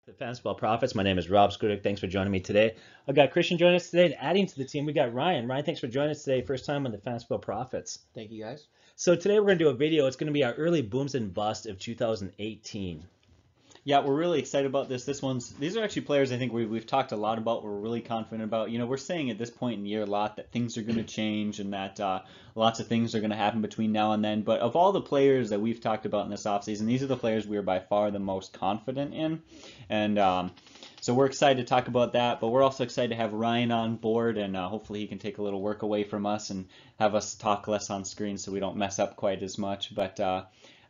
The Fantasy Profits. My name is Rob Skudik. Thanks for joining me today. I've got Christian joining us today, and adding to the team, we got Ryan. Ryan, thanks for joining us today. First time on the Fantasy Profits. Thank you, guys. So today we're going to do a video. It's going to be our early booms and busts of 2018. Yeah, we're really excited about this. These are actually players I think we've talked a lot about. We're really confident about. You know, we're saying at this point in the year a lot that things are going to change and that lots of things are going to happen between now and then. But of all the players that we've talked about in this offseason, these are the players we are by far the most confident in. And so we're excited to talk about that. But we're also excited to have Ryan on board, and hopefully he can take a little work away from us and have us talk less on screen so we don't mess up quite as much. But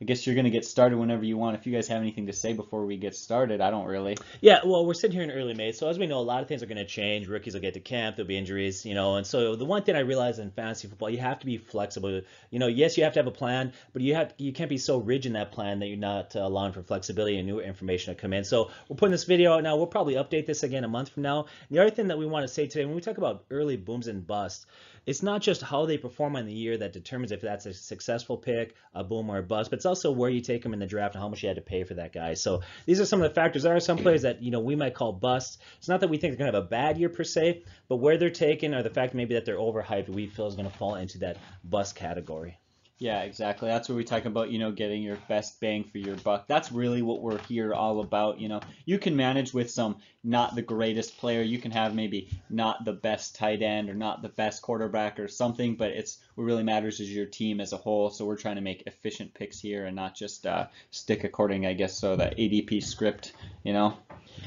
I guess you're going to get started whenever you want. If you guys have anything to say before we get started, I don't really. Yeah, well, we're sitting here in early May, so as we know, a lot of things are going to change. Rookies will get to camp, there'll be injuries, you know, and so the one thing I realize in fantasy football, you have to be flexible. You know, yes, you have to have a plan, but you can't be so rigid in that plan that you're not allowing for flexibility and new information to come in. So we're putting this video out now. We'll probably update this again a month from now. And the other thing that we want to say today, when we talk about early booms and busts, it's not just how they perform on the year that determines if that's a successful pick, a boom or a bust, but it's also where you take them in the draft and how much you had to pay for that guy. So these are some of the factors. There are some players that, you know, we might call busts. It's not that we think they're going to have a bad year per se, but where they're taken or the fact maybe that they're overhyped, we feel is going to fall into that bust category. Yeah, exactly. That's what we talk about, you know, getting your best bang for your buck. That's really what we're here all about. You know, you can manage with some not the greatest player. You can have maybe not the best tight end or not the best quarterback or something, but what really matters is your team as a whole. So we're trying to make efficient picks here and not just stick according, I guess, so the ADP script, you know.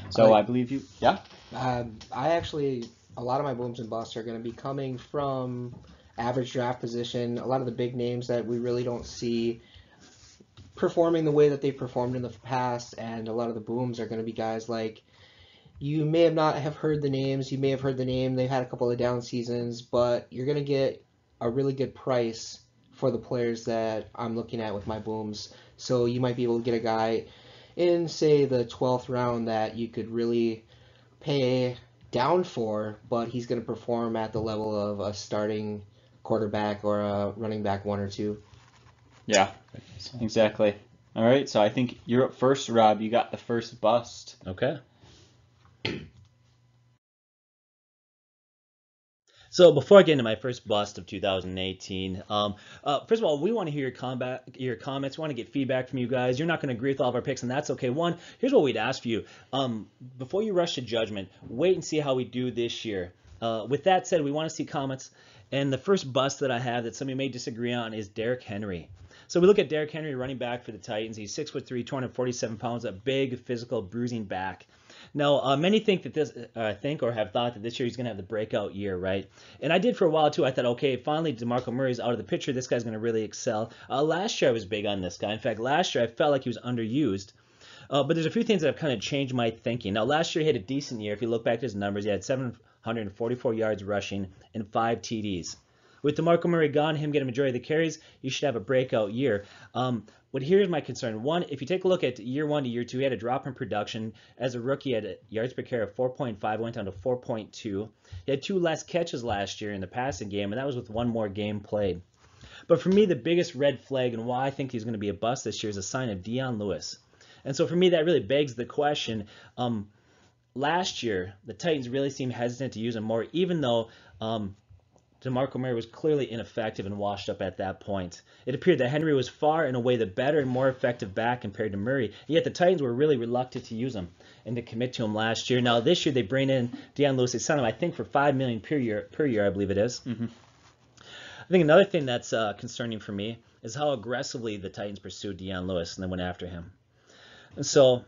So I believe you, yeah? A lot of my booms and busts are going to be coming from average draft position. A lot of the big names that we really don't see performing the way that they performed in the past, and a lot of the booms are going to be guys like you may have not have heard the names. You may have heard the name. They've had a couple of down seasons, but you're going to get a really good price for the players that I'm looking at with my booms. So you might be able to get a guy in, say, the 12th round that you could really pay down for, but he's going to perform at the level of a starting quarterback or a running back 1 or 2. Yeah, exactly. All right, so I think you're up first, Rob. You got the first bust. Okay. So before I get into my first bust of 2018, first of all, we want to hear your comments. We want to get feedback from you guys. You're not going to agree with all of our picks, and that's okay. One, here's what we'd ask for you. Before you rush to judgment, wait and see how we do this year. With that said, we want to see comments. And the first bust that I have that somebody may disagree on is Derrick Henry. So we look at Derrick Henry, running back for the Titans. He's 6'3", 247 pounds, a big, physical, bruising back. Now, many think or have thought that this year he's going to have the breakout year, right? And I did for a while too. I thought, okay, finally DeMarco Murray's out of the picture. This guy's going to really excel. Last year I was big on this guy. In fact, last year I felt like he was underused. But there's a few things that have kind of changed my thinking. Now, last year he had a decent year. If you look back at his numbers, he had 744 yards rushing and 5 TDs. With DeMarco Murray gone, him getting a majority of the carries, you should have a breakout year. But here's my concern. One, if you take a look at year 1 to year 2, he had a drop in production. As a rookie, he had a yards per carry of 4.5, went down to 4.2. He had 2 less catches last year in the passing game, and that was with 1 more game played. But for me, the biggest red flag and why I think he's going to be a bust this year is a sign of Dion Lewis. And so for me, that really begs the question. Last year, the Titans really seemed hesitant to use him more, even though DeMarco Murray was clearly ineffective and washed up at that point. It appeared that Henry was far and away the better and more effective back compared to Murray, yet the Titans were really reluctant to use him and to commit to him last year. Now this year they bring in Dion Lewis. They signed him, I think, for $5 million per year, I believe it is. Mm-hmm. I think another thing that's concerning for me is how aggressively the Titans pursued Dion Lewis and then went after him. And so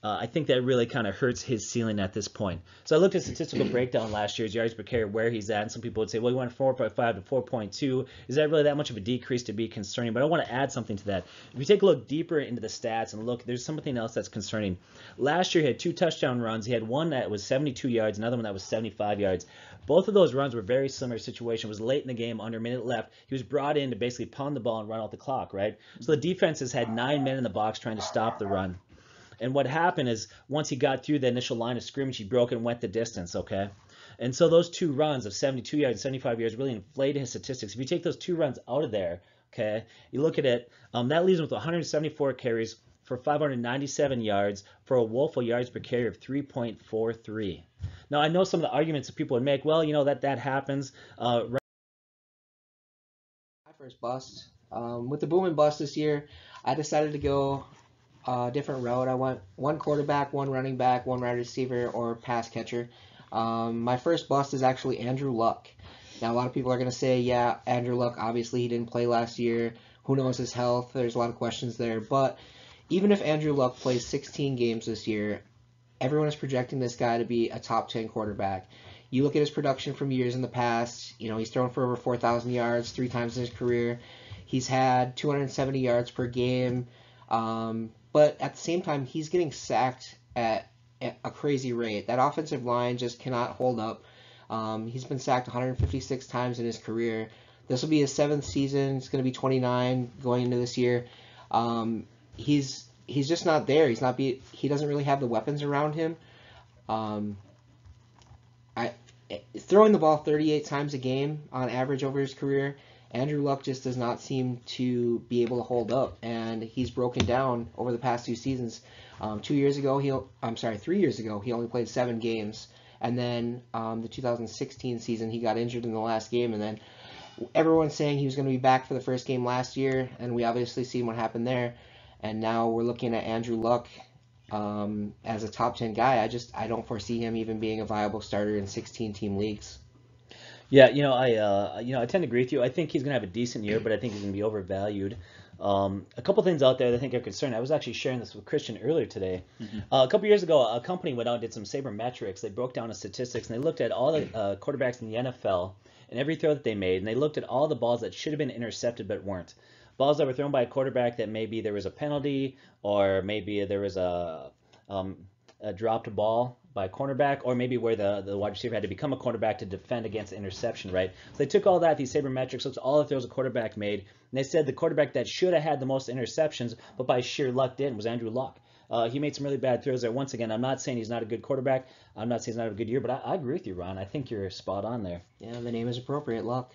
I think that really kind of hurts his ceiling at this point. So I looked at statistical breakdown last year's yards per carry, where he's at, and some people would say, well, he went from 4.5 to 4.2. Is that really that much of a decrease to be concerning? But I want to add something to that. If you take a look deeper into the stats and look, there's something else that's concerning. Last year he had 2 touchdown runs. He had one that was 72 yards, another one that was 75 yards. Both of those runs were very similar situation. It was late in the game, under a minute left. He was brought in to basically pound the ball and run out the clock, right? So the defenses had 9 men in the box trying to stop the run. And what happened is once he got through the initial line of scrimmage, he broke and went the distance, okay? And so those 2 runs of 72 yards, 75 yards really inflated his statistics. If you take those 2 runs out of there, okay, you look at it, that leaves him with 174 carries for 597 yards for a woeful yards per carry of 3.43. Now, I know some of the arguments that people would make, well, that happens. My first bust. With the boom and bust this year, I decided to go a different route. I went one quarterback, one running back, one wide receiver, or pass catcher. My first bust is actually Andrew Luck. Now, a lot of people are going to say, yeah, Andrew Luck, obviously he didn't play last year. Who knows his health? There's a lot of questions there. But even if Andrew Luck plays 16 games this year, everyone is projecting this guy to be a top 10 quarterback. You look at his production from years in the past, he's thrown for over 4,000 yards 3 times in his career. He's had 270 yards per game. But at the same time, he's getting sacked at a crazy rate. That offensive line just cannot hold up. He's been sacked 156 times in his career. This will be his 7th season. It's going to be 29 going into this year. He's just not there. He doesn't really have the weapons around him. Throwing the ball 38 times a game on average over his career, Andrew Luck just does not seem to be able to hold up, and he's broken down over the past 2 seasons. 3 years ago, he only played 7 games, and then the 2016 season, he got injured in the last game, and then everyone's saying he was going to be back for the first game last year, and we obviously seen what happened there, and now we're looking at Andrew Luck as a top 10 guy. I don't foresee him even being a viable starter in 16-team leagues. Yeah, I tend to agree with you. I think he's going to have a decent year, but I think he's going to be overvalued. A couple things out there that I think are concerning. I was actually sharing this with Christian earlier today. A couple years ago, a company went out and did some sabermetrics. They broke down the statistics, and they looked at all the quarterbacks in the NFL and every throw that they made, and they looked at all the balls that should have been intercepted but weren't. Balls that were thrown by a quarterback that maybe there was a penalty, or maybe there was a dropped ball by a cornerback, or maybe where the wide receiver had to become a cornerback to defend against interception, right? So they took all that, these sabermetrics, looked at all the throws a quarterback made, and they said the quarterback that should have had the most interceptions, but by sheer luck didn't, was Andrew Luck. He made some really bad throws there. Once again, I'm not saying he's not a good quarterback. I'm not saying he's not a good year, but I agree with you, Ron. I think you're spot on there. Yeah, the name is appropriate, Luck.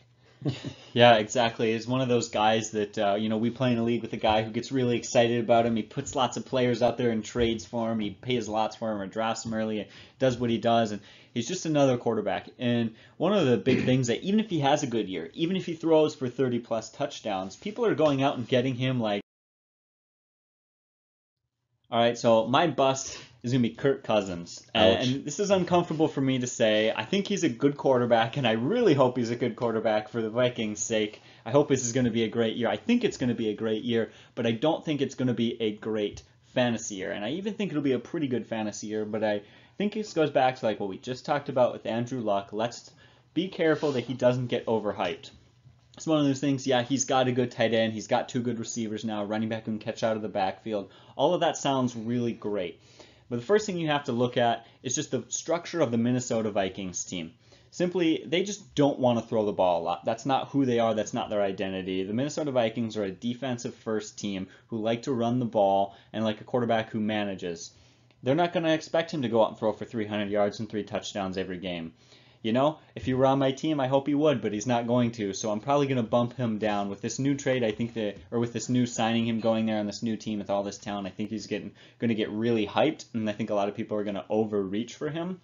Yeah, exactly. He's one of those guys that, we play in a league with a guy who gets really excited about him. He puts lots of players out there and trades for him. He pays lots for him or drafts him early and does what he does. And he's just another quarterback. And one of the big things that even if he has a good year, even if he throws for 30-plus touchdowns, people are going out and getting him like... All right, so my bust is going to be Kirk Cousins. And this is uncomfortable for me to say. I think he's a good quarterback, and I really hope he's a good quarterback for the Vikings' sake. I hope this is going to be a great year. I think it's going to be a great year, but I don't think it's going to be a great fantasy year. And I even think it'll be a pretty good fantasy year, but I think this goes back to like what we just talked about with Andrew Luck. Let's be careful that he doesn't get overhyped. It's one of those things, yeah, he's got a good tight end. He's got 2 good receivers now, running back who can catch out of the backfield. All of that sounds really great. But the first thing you have to look at is just the structure of the Minnesota Vikings team. Simply, they just don't want to throw the ball a lot. That's not who they are. That's not their identity. The Minnesota Vikings are a defensive-first team who like to run the ball and like a quarterback who manages. They're not going to expect him to go out and throw for 300 yards and 3 touchdowns every game. If he were on my team, I hope he would, but he's not going to. So I'm probably going to bump him down with this new trade. I think or with this new signing, him going there on this new team with all this talent, I think he's going to get really hyped, and I think a lot of people are going to overreach for him.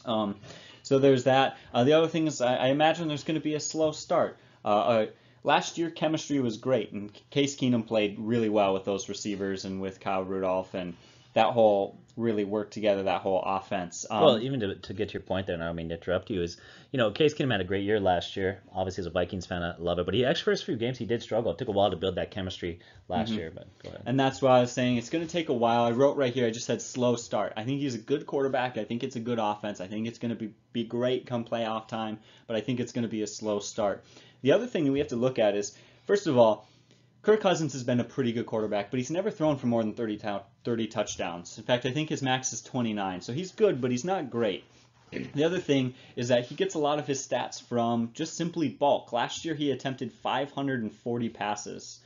So there's that. The other thing is, I imagine there's going to be a slow start. Last year, chemistry was great, and Case Keenum played really well with those receivers and with Kyle Rudolph, and that whole really worked together, that whole offense. Well, even to get to your point there, and I don't mean to interrupt you, is, Case Keenum had a great year last year. Obviously, as a Vikings fan, I love it. But first few games, he did struggle. It took a while to build that chemistry last year. But go ahead. And that's why I was saying it's going to take a while. I wrote right here, I just said slow start. I think he's a good quarterback. I think it's a good offense. I think it's going to be great come playoff time. But I think it's going to be a slow start. The other thing that we have to look at is, first of all, Kirk Cousins has been a pretty good quarterback, but he's never thrown for more than 30 touchdowns. In fact, I think his max is 29, so he's good, but he's not great. The other thing is that he gets a lot of his stats from just simply bulk. Last year, he attempted 540 passes,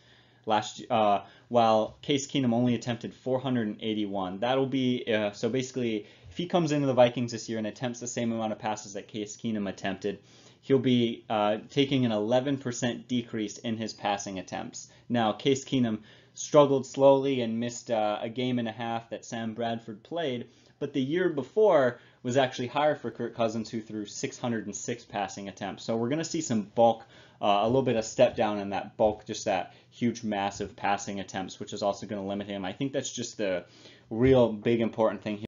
while Case Keenum only attempted 481. That'll be, so basically, if he comes into the Vikings this year and attempts the same amount of passes that Case Keenum attempted, he'll be taking an 11% decrease in his passing attempts. Now, Case Keenum struggled slowly and missed a game and a half that Sam Bradford played. But the year before was actually higher for Kirk Cousins, who threw 606 passing attempts. So we're going to see some bulk, a little bit of step down in that bulk, just that huge, massive passing attempts, which is also going to limit him. I think that's just the real big important thing here.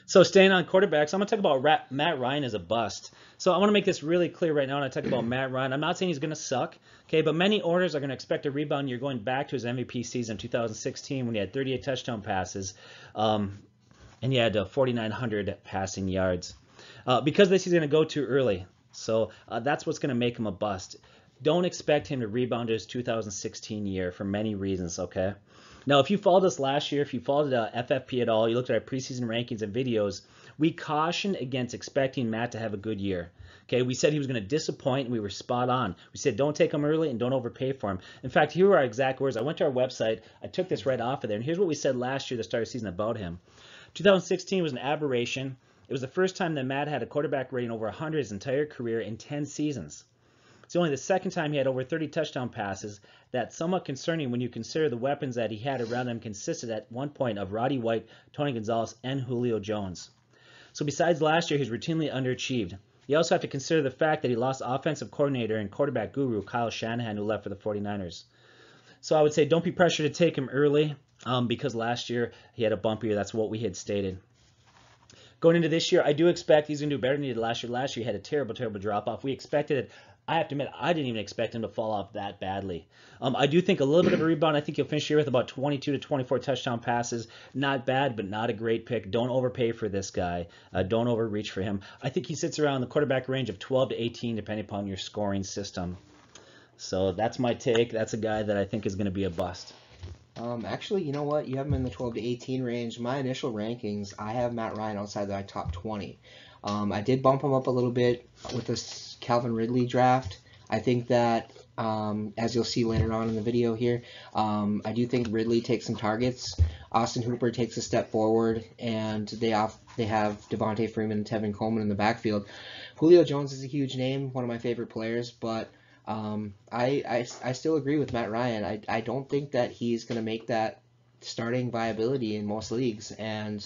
So staying on quarterbacks, I'm going to talk about Matt Ryan as a bust. So I want to make this really clear right now when I talk about Matt Ryan. I'm not saying he's going to suck, okay, but many owners are going to expect a rebound year going back to his MVP season 2016 when he had 38 touchdown passes and he had 4,900 passing yards. Because this he's going to go too early. So that's what's going to make him a bust. Don't expect him to rebound to his 2016 year for many reasons, okay? Now, if you followed us last year, if you followed FFP at all, you looked at our preseason rankings and videos, we cautioned against expecting Matt to have a good year. Okay, we said he was going to disappoint, and we were spot on. We said don't take him early and don't overpay for him. In fact, here are our exact words. I went to our website. I took this right off of there, and here's what we said last year, the start of the season, about him. 2016 was an aberration. It was the first time that Matt had a quarterback rating over 100 his entire career in 10 seasons. It's only the second time he had over 30 touchdown passes. That's somewhat concerning when you consider the weapons that he had around him consisted at one point of Roddy White, Tony Gonzalez, and Julio Jones. So besides last year, he's routinely underachieved. You also have to consider the fact that he lost offensive coordinator and quarterback guru Kyle Shanahan, who left for the 49ers. So I would say don't be pressured to take him early because last year he had a bump year. That's what we had stated. Going into this year, I do expect he's going to do better than he did last year. Last year he had a terrible, terrible drop-off. We expected it. I have to admit, I didn't even expect him to fall off that badly. I do think a little bit of a rebound. I think he'll finish here with about 22 to 24 touchdown passes. Not bad, but not a great pick. Don't overpay for this guy. Don't overreach for him. I think he sits around the quarterback range of 12 to 18, depending upon your scoring system. So that's my take. That's a guy that I think is going to be a bust. Actually, you know what? You have him in the 12 to 18 range. My initial rankings, I have Matt Ryan outside the top 20. I did bump him up a little bit with this Calvin Ridley draft. I think that, as you'll see later on in the video here, I do think Ridley takes some targets. Austin Hooper takes a step forward, and they have Devontae Freeman and Tevin Coleman in the backfield. Julio Jones is a huge name, one of my favorite players, but I still agree with Matt Ryan. I don't think that he's going to make that starting viability in most leagues, and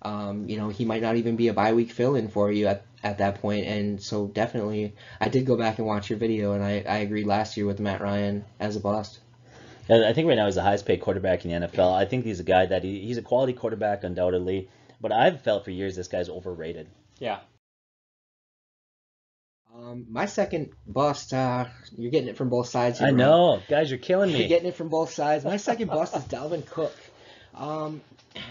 he might not even be a bye week fill-in for you at that point. And so definitely, I did go back and watch your video, and I agreed last year with Matt Ryan as a bust. I think right now he's the highest paid quarterback in the NFL. I think he's a guy that he's a quality quarterback undoubtedly, but I've felt for years this guy's overrated. Yeah. My second bust, you're getting it from both sides here. I know. Guys, you're killing me. You're getting it from both sides. My second bust is Dalvin Cook.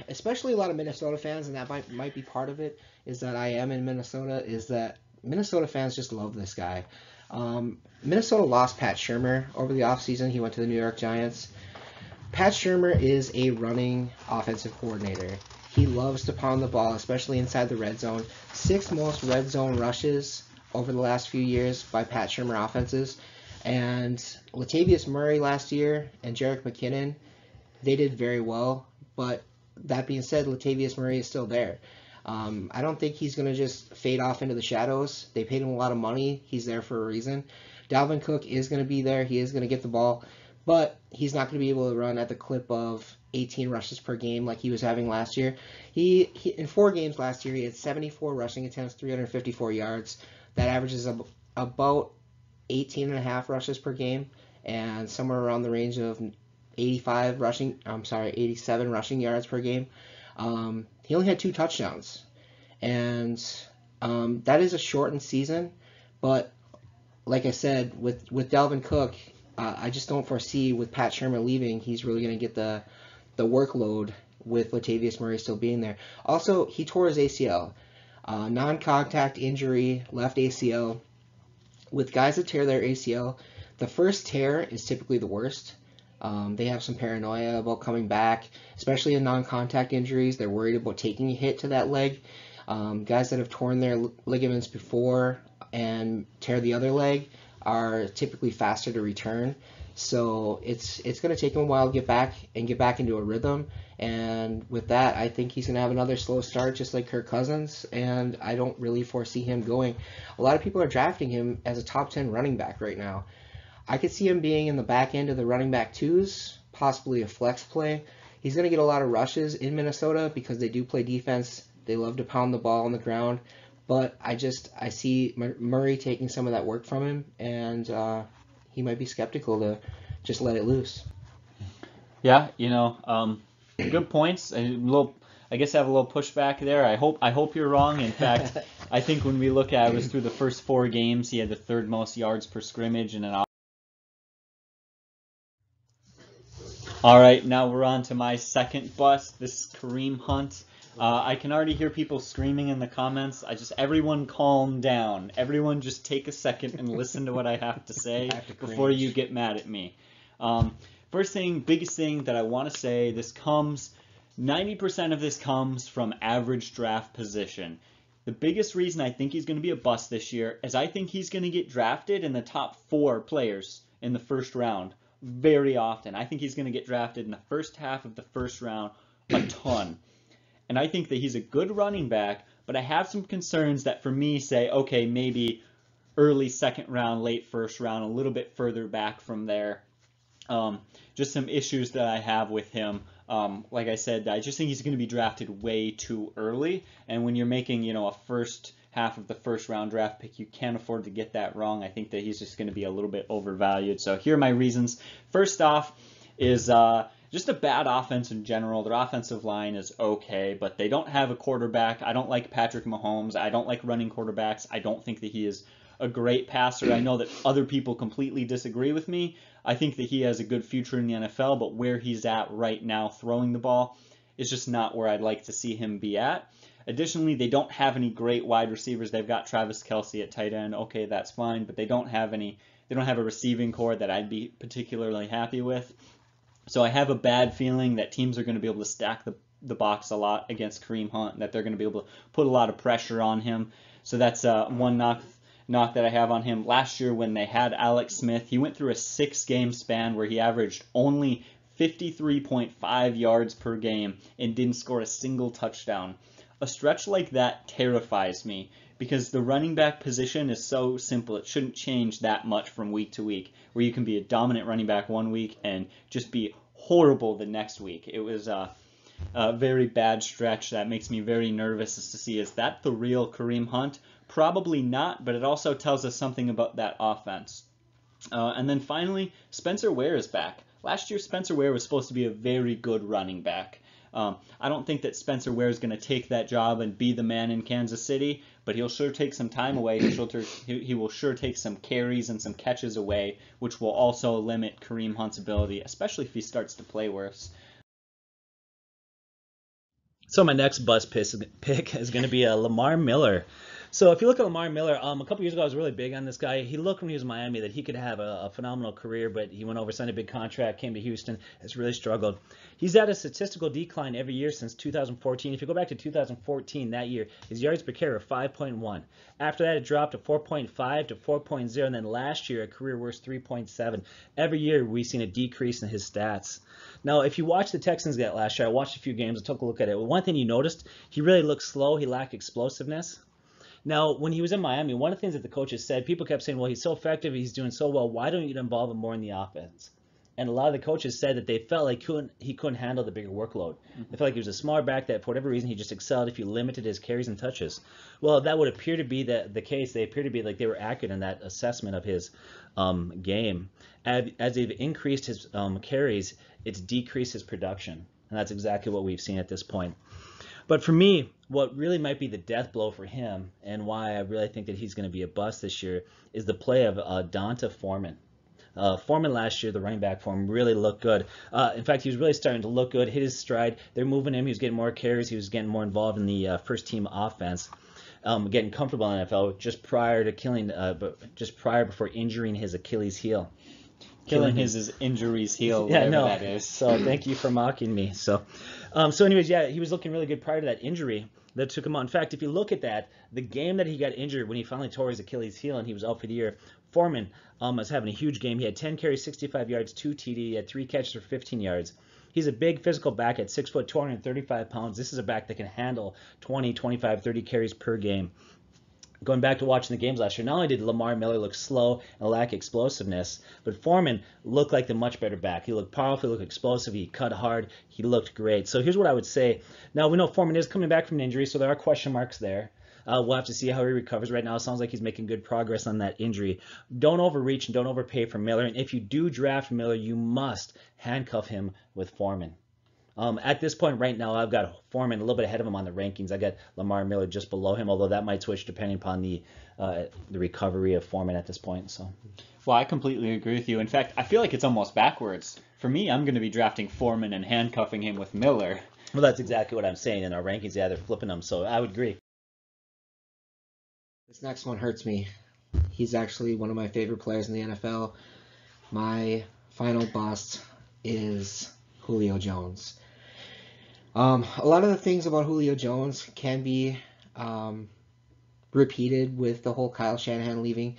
Especially a lot of Minnesota fans, and that might be part of it, is that I am in Minnesota, is that Minnesota fans just love this guy. Minnesota lost Pat Shurmur over the offseason. He went to the New York Giants. Pat Shurmur is a running offensive coordinator. He loves to pound the ball, especially inside the red zone. 6 most red zone rushes over the last few years by Pat Shurmur offenses. And Latavius Murray last year and Jerick McKinnon, they did very well. But that being said, Latavius Murray is still there. I don't think he's going to just fade off into the shadows. They paid him a lot of money. He's there for a reason. Dalvin Cook is going to be there. He is going to get the ball. But he's not going to be able to run at the clip of 18 rushes per game like he was having last year. He in 4 games last year, he had 74 rushing attempts, 354 yards. That averages about 18.5 rushes per game, and somewhere around the range of 87 rushing yards per game. He only had 2 touchdowns, and that is a shortened season. But like I said, with Dalvin Cook, I just don't foresee with Pat Shurmur leaving, he's really going to get the workload with Latavius Murray still being there. Also, he tore his ACL. Non-contact injury, left ACL. With guys that tear their ACL, the first tear is typically the worst. They have some paranoia about coming back, especially in non-contact injuries. They're worried about taking a hit to that leg. Guys that have torn their ligaments before and tear the other leg are typically faster to return. So it's going to take him a while to get back into a rhythm. And with that, I think he's going to have another slow start just like Kirk Cousins, and I don't really foresee him going. A lot of people are drafting him as a top 10 running back right now. I could see him being in the back end of the running back twos, possibly a flex play. He's going to get a lot of rushes in Minnesota because they do play defense. They love to pound the ball on the ground. But I see Murray taking some of that work from him, and he might be skeptical to just let it loose. Yeah, good points. I guess I have a little pushback there. I hope you're wrong. In fact, I think when we look at it, was through the first 4 games, he had the 3rd most yards per scrimmage in an. All right, now we're on to my second bust. This is Kareem Hunt. I can already hear people screaming in the comments. Everyone calm down. Everyone just take a second and listen to what I have to say before you get mad at me. Biggest thing that I want to say, 90% of this comes from average draft position. The biggest reason I think he's going to be a bust this year is I think he's going to get drafted in the top 4 players in the first round very often. I think he's going to get drafted in the first half of the first round a ton. And I think that he's a good running back, but I have some concerns that for me say, okay, maybe early 2nd round, late 1st round, a little bit further back from there. Just some issues that I have with him. Like I said, I just think he's going to be drafted way too early. And when you're making, a first half of the first round draft pick, you can't afford to get that wrong. I think that he's just going to be a little bit overvalued. So here are my reasons. First off is just a bad offense in general. Their offensive line is okay, but they don't have a quarterback. I don't like Patrick Mahomes. I don't like running quarterbacks. I don't think that he is a great passer. I know that other people completely disagree with me. I think that he has a good future in the NFL, but where he's at right now throwing the ball is just not where I'd like to see him be at. Additionally, they don't have any great wide receivers. They've got Travis Kelce at tight end. Okay, that's fine, but they don't have a receiving core that I'd be particularly happy with. So I have a bad feeling that teams are going to be able to stack the box a lot against Kareem Hunt, that they're going to be able to put a lot of pressure on him. So that's one knock that I have on him. Last year when they had Alex Smith, he went through a 6-game span where he averaged only 53.5 yards per game and didn't score a single touchdown. A stretch like that terrifies me because the running back position is so simple. It shouldn't change that much from week to week, where you can be a dominant running back one week and just be horrible the next week. It was a very bad stretch that makes me very nervous as to see, is that the real Kareem Hunt? Probably not, but it also tells us something about that offense. And then finally, Spencer Ware is back. Last year, Spencer Ware was supposed to be a very good running back. I don't think that Spencer Ware is going to take that job and be the man in Kansas City, but he'll sure take some time away. He will sure take some carries and some catches away, which will also limit Kareem Hunt's ability, especially if he starts to play worse. So my next bust pick is going to be Lamar Miller. So if you look at Lamar Miller, a couple years ago I was really big on this guy. He looked when he was in Miami that he could have a phenomenal career, but he went over, signed a big contract, came to Houston, has really struggled. He's had a statistical decline every year since 2014. If you go back to 2014, that year, his yards per carry were 5.1. After that, it dropped to 4.5 to 4.0, and then last year, a career worst 3.7. Every year, we've seen a decrease in his stats. Now, if you watch the Texans get last year, I watched a few games, I took a look at it. One thing you noticed, he really looked slow. He lacked explosiveness. Now, when he was in Miami, one of the things that the coaches said, people kept saying, well, he's so effective, he's doing so well, why don't you involve him more in the offense? And a lot of the coaches said that they felt like he couldn't handle the bigger workload. They felt like he was a smart back that, for whatever reason, he just excelled if you limited his carries and touches. Well, that would appear to be the case. They appear to be like they were accurate in that assessment of his game. As they've increased his carries, it's decreased his production. And that's exactly what we've seen at this point. But for me, what really might be the death blow for him, and why I really think that he's going to be a bust this year, is the play of D'Onta Foreman. Foreman last year, the running back for him, really looked good. In fact, he was really starting to look good, hit his stride. They're moving him. He was getting more carries. He was getting more involved in the first-team offense, getting comfortable in the NFL just prior to before injuring his Achilles heel. Killing his injuries heel, yeah, whatever no. that is. So thank you for mocking me. So anyways, yeah, he was looking really good prior to that injury that took him out. In fact, if you look at that, the game that he got injured when he finally tore his Achilles heel and he was out for the year, Foreman was having a huge game. He had 10 carries, 65 yards, 2 TD. He had 3 catches for 15 yards. He's a big physical back at 6 foot, 235 pounds. This is a back that can handle 20, 25, 30 carries per game. going back to watching the games last year, not only did Lamar Miller look slow and lack explosiveness, but Foreman looked like the much better back. He looked powerful, he looked explosive, he cut hard, he looked great. So here's what I would say. Now, we know Foreman is coming back from an injury, so there are question marks there. We'll have to see how he recovers. Right now, it sounds like he's making good progress on that injury. Don't overreach and don't overpay for Miller. And if you do draft Miller, you must handcuff him with Foreman. At this point right now, I've got Foreman a little bit ahead of him on the rankings. I got Lamar Miller just below him, although that might switch depending upon the recovery of Foreman at this point. So, well, I completely agree with you. In fact, I feel like it's almost backwards. For me, I'm going to be drafting Foreman and handcuffing him with Miller. Well, that's exactly what I'm saying in our rankings. Yeah, they're flipping them, so I would agree. This next one hurts me. He's actually one of my favorite players in the NFL. My final bust is Julio Jones. A lot of the things about Julio Jones can be repeated with the whole Kyle Shanahan leaving.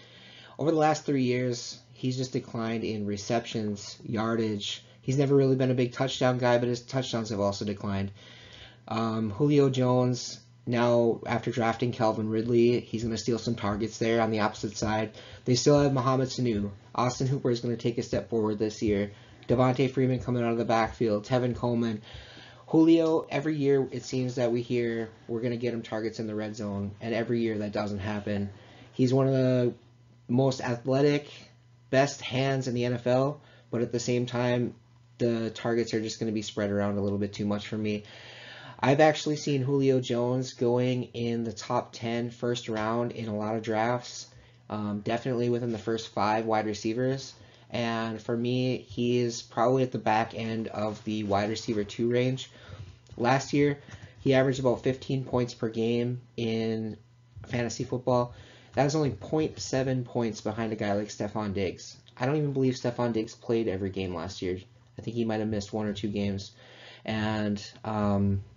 Over the last 3 years, he's just declined in receptions, yardage. He's never really been a big touchdown guy, but his touchdowns have also declined. Julio Jones, now after drafting Calvin Ridley, he's going to steal some targets there on the opposite side. They still have Mohamed Sanu. Austin Hooper is going to take a step forward this year. Devontae Freeman coming out of the backfield. Tevin Coleman. Julio, every year it seems that we hear we're going to get him targets in the red zone, and every year that doesn't happen. He's one of the most athletic, best hands in the NFL, but at the same time, the targets are just going to be spread around a little bit too much for me. I've actually seen Julio Jones going in the top 10 first round in a lot of drafts, definitely within the first 5 wide receivers. And for me, he is probably at the back end of the wide receiver 2 range. Last year, he averaged about 15 points per game in fantasy football. That was only 0.7 points behind a guy like Stephon Diggs. I don't even believe Stephon Diggs played every game last year. I think he might have missed 1 or 2 games. And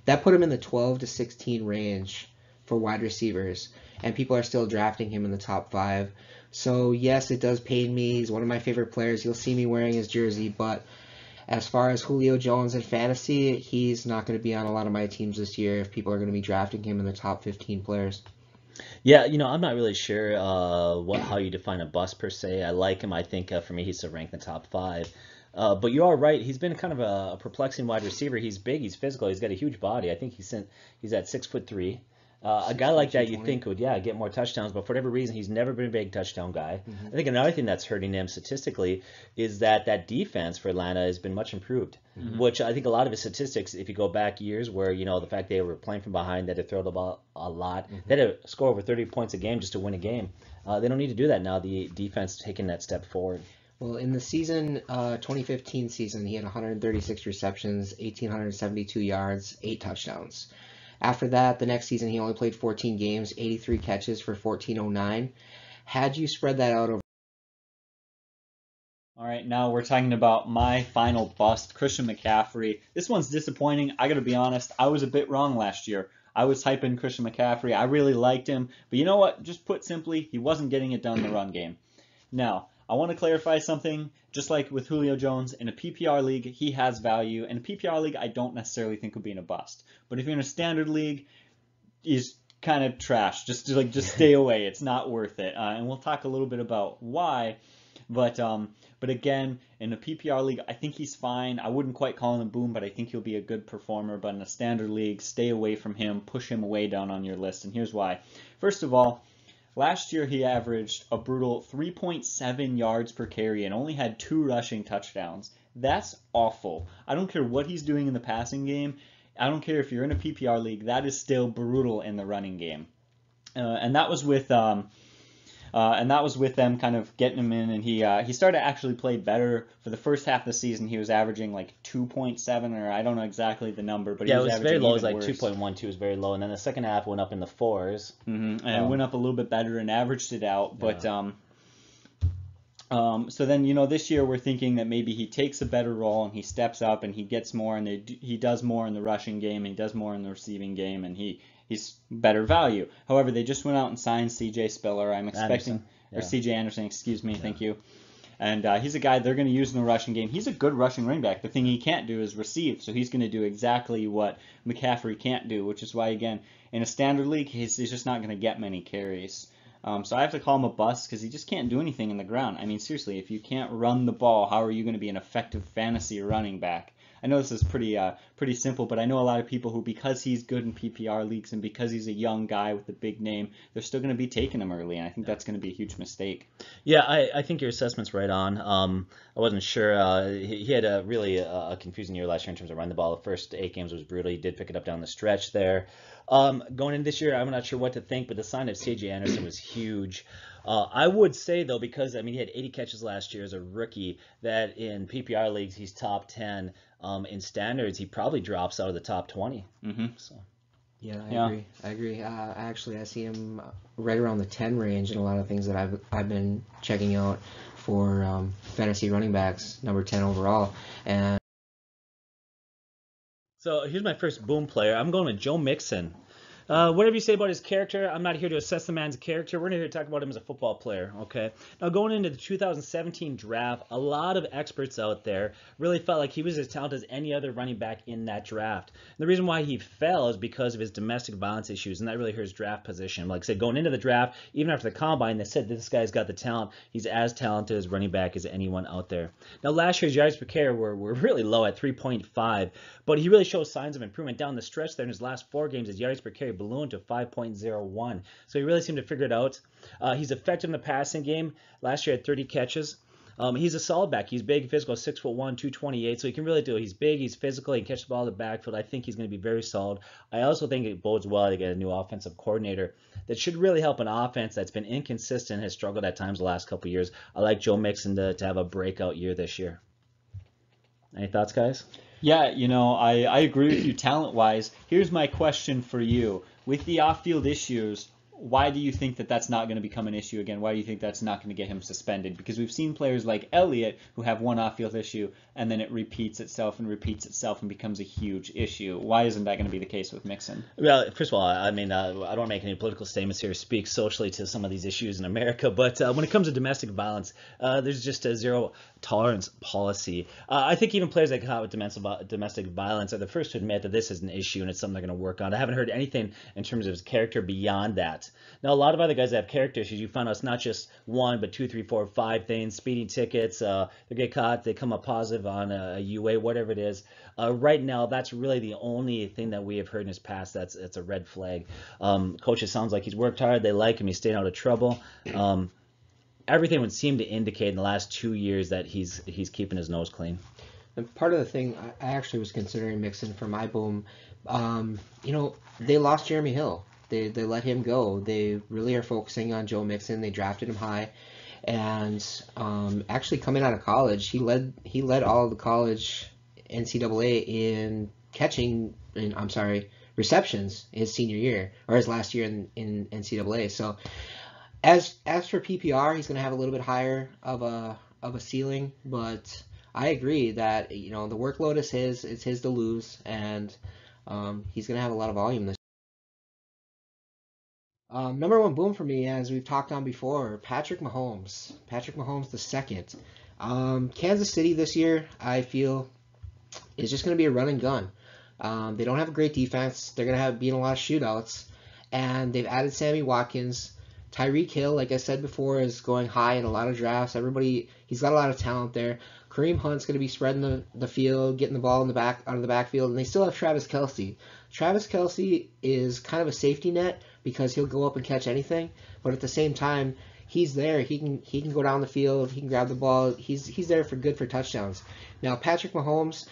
that put him in the 12 to 16 range for wide receivers. And people are still drafting him in the top 5. So, yes, it does pain me. He's one of my favorite players. You'll see me wearing his jersey. But as far as Julio Jones in fantasy, he's not going to be on a lot of my teams this year if people are going to be drafting him in the top 15 players. Yeah, I'm not really sure how you define a bust per se. I like him. I think for me, he's still ranked in the top 5. But you are right. He's been kind of a perplexing wide receiver. He's big. He's physical. He's got a huge body. I think he's at 6'3". A guy like that, you think would get more touchdowns, but for whatever reason, he's never been a big touchdown guy. Mm-hmm. I think another thing that's hurting him statistically is that defense for Atlanta has been much improved, mm-hmm. which I think a lot of his statistics, if you go back years where, the fact they were playing from behind, they had to throw the ball a lot, mm-hmm. they had to score over 30 points a game just to win a game. They don't need to do that now. The defense taking that step forward. Well, in the season, 2015 season, he had 136 receptions, 1,872 yards, 8 touchdowns. After that, the next season, he only played 14 games, 83 catches for 1,409. Had you spread that out over... All right, now we're talking about my final bust, Christian McCaffrey. This one's disappointing. I got to be honest, I was a bit wrong last year. I was hyping Christian McCaffrey. I really liked him. But you know what? Just put simply, he wasn't getting it done in the run game. Now, I want to clarify something. Just like with Julio Jones, in a PPR league, he has value. In a PPR league, I don't necessarily think would be in a bust. But if you're in a standard league, he's kind of trash. Just stay away. It's not worth it. And we'll talk a little bit about why. But again, in a PPR league, I think he's fine. I wouldn't quite call him a boom, but I think he'll be a good performer. But in a standard league, stay away from him. Push him way down on your list. And here's why. First of all, last year, he averaged a brutal 3.7 yards per carry and only had 2 rushing touchdowns. That's awful. I don't care what he's doing in the passing game. I don't care if you're in a PPR league. That is still brutal in the running game. And that was with them kind of getting him in, and he started to actually play better. For the first half of the season, he was averaging like 2.7, or I don't know exactly the number, but he was averaging very low. It was like worse. 2.12 was very low, and then the second half went up in the 4s. Mm-hmm. And it went up a little bit better and averaged it out. But so then this year we're thinking that maybe he takes a better role and he steps up and he gets more, and he does more in the rushing game and he does more in the receiving game, and he's better value. However, they just went out and signed C.J. Spiller. I'm expecting, or C.J. Anderson, excuse me, thank you. And he's a guy they're going to use in the rushing game. He's a good rushing running back. The thing he can't do is receive, so he's going to do exactly what McCaffrey can't do, which is why, again, in a standard league, he's just not going to get many carries. So I have to call him a bust because he just can't do anything in the ground. I mean, seriously, if you can't run the ball, how are you going to be an effective fantasy running back? I know this is pretty simple, but I know a lot of people who, because he's good in PPR leagues and because he's a young guy with a big name, they're still going to be taking him early, and I think that's going to be a huge mistake. Yeah, I think your assessment's right on. I wasn't sure. He had a really confusing year last year in terms of running the ball. The first 8 games was brutal. He did pick it up down the stretch there. Going into this year, I'm not sure what to think, but the sign of C.J. Anderson was huge. I would say, though, because, I mean, he had 80 catches last year as a rookie, that in PPR leagues, he's top 10. In standards, he probably drops out of the top 20. Mm-hmm. So. Yeah, I agree. Actually, I see him right around the 10 range in a lot of things that I've been checking out for fantasy running backs, number 10 overall. And So here's my first boom player. I'm going with Joe Mixon. Whatever you say about his character, I'm not here to assess the man's character. We're here to talk about him as a football player, okay? Now, going into the 2017 draft, a lot of experts out there really felt like he was as talented as any other running back in that draft. And the reason why he fell is because of his domestic violence issues, and that really hurt his draft position. Like I said, going into the draft, even after the combine, they said this guy's got the talent. He's as talented as running back as anyone out there. Now, last year's yards per carry were really low at 3.5, but he really shows signs of improvement down the stretch there. In his last 4 games, his yards per carry ballooned to 5.01. So he really seemed to figure it out. He's effective in the passing game. Last year had 30 catches. He's a solid back. He's big, physical, 6'1", 228. So he can really do it. He's big, he's physical, he can catch the ball in the backfield. I think he's going to be very solid. I also think it bodes well to get a new offensive coordinator that should really help an offense that's been inconsistent, has struggled at times the last couple of years. I like Joe Mixon to have a breakout year this year. Any thoughts, guys? Yeah, I agree with you talent-wise. Here's my question for you. With the off-field issues, why do you think that that's not going to become an issue again? Why do you think that's not going to get him suspended? Because we've seen players like Elliott who have one off-field issue, and then it repeats itself and becomes a huge issue. Why isn't that going to be the case with Mixon? Well, first of all, I mean, I don't want to make any political statements here, speak socially to some of these issues in America, but when it comes to domestic violence, there's just a zero tolerance policy. I think even players that caught with domestic violence are the first to admit that this is an issue and it's something they're going to work on. I haven't heard anything in terms of his character beyond that. Now, a lot of other guys that have character issues, you find out it's not just 1, but 2, 3, 4, 5 things, speeding tickets, they get caught, they come up positive on a UA, whatever it is. Right now, that's really the only thing that we have heard in his past that's a red flag. Coach, it sounds like he's worked hard, they like him, he's staying out of trouble. Everything would seem to indicate in the last 2 years that he's keeping his nose clean. And part of the thing, I actually was considering Mixon for my boom. They lost Jeremy Hill. They let him go. They really are focusing on Joe Mixon. They drafted him high, and actually coming out of college, he led all of the college NCAA in receptions his senior year, or his last year in NCAA. So as for PPR, he's going to have a little bit higher of a ceiling, but I agree that the workload is his. It's his to lose, and he's going to have a lot of volume this. Number 1 boom for me, as we've talked on before, Patrick Mahomes. Patrick Mahomes II. Kansas City this year, I feel, is just going to be a run and gun. They don't have a great defense. They're going to be in a lot of shootouts, and they've added Sammy Watkins. Tyreek Hill, like I said before, is going high in a lot of drafts. He's got a lot of talent there. Kareem Hunt's going to be spreading the field, getting the ball out of the backfield, and they still have Travis Kelce. Travis Kelce is kind of a safety net because he'll go up and catch anything, but at the same time, he's there. He can go down the field. He can grab the ball. He's there for touchdowns. Now, Patrick Mahomes,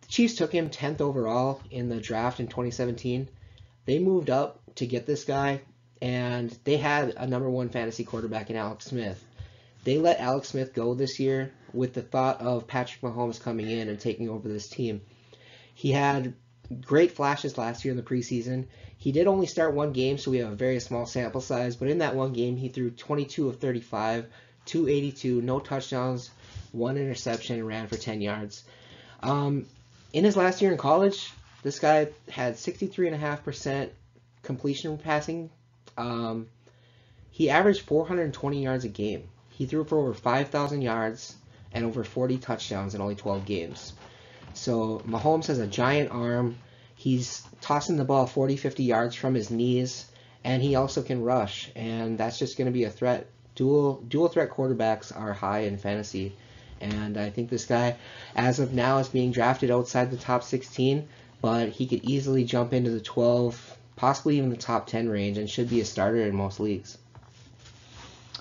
the Chiefs took him 10th overall in the draft in 2017. They moved up to get this guy, and they had a number 1 fantasy quarterback in Alex Smith. They let Alex Smith go this year with the thought of Patrick Mahomes coming in and taking over this team. He had great flashes last year in the preseason. He did only start 1 game, so we have a very small sample size, but in that 1 game, he threw 22 of 35, 282, no touchdowns, 1 interception, and ran for 10 yards. In his last year in college, this guy had 63.5% completion passing. He averaged 420 yards a game. he threw for over 5,000 yards and over 40 touchdowns in only 12 games. So Mahomes has a giant arm. He's tossing the ball 40, 50 yards from his knees, and he also can rush, and that's just going to be a threat. Dual threat quarterbacks are high in fantasy, and I think this guy, as of now, is being drafted outside the top 16, but he could easily jump into the 12, possibly even the top 10 range, and should be a starter in most leagues.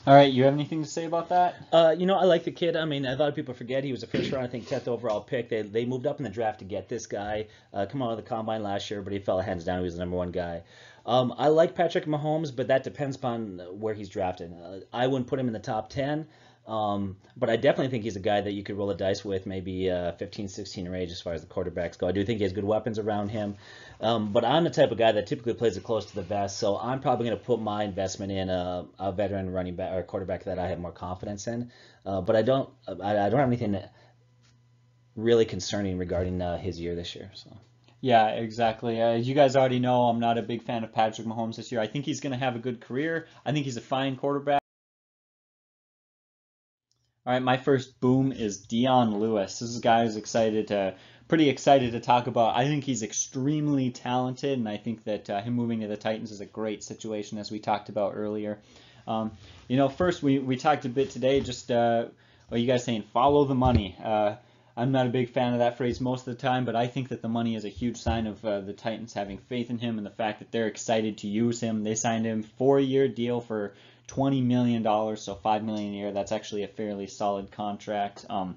All right, you have anything to say about that? I like the kid. I mean, a lot of people forget he was a first round, I think, 10th overall pick. They moved up in the draft to get this guy. Come out of the combine last year, but he fell hands down. He was the number one guy. I like Patrick Mahomes, but that depends upon where he's drafted. I wouldn't put him in the top 10, but I definitely think he's a guy that you could roll the dice with, maybe 15, 16 range as far as the quarterbacks go. I do think he has good weapons around him, but I'm the type of guy that typically plays it close to the vest, so I'm probably going to put my investment in a veteran running back or quarterback that I have more confidence in. But I don't have anything really concerning regarding his year this year. So. Yeah, exactly. You guys already know I'm not a big fan of Patrick Mahomes this year. I think he's going to have a good career. I think he's a fine quarterback. All right, my first boom is Dion Lewis. This is a guy who's pretty excited to talk about. I think he's extremely talented, and I think that him moving to the Titans is a great situation, as we talked about earlier. First we talked a bit today, just what you guys saying, follow the money. I'm not a big fan of that phrase most of the time, but I think that the money is a huge sign of the Titans having faith in him and the fact that they're excited to use him. They signed him 4-year deal for $20 million, so $5 million a year. That's actually a fairly solid contract. The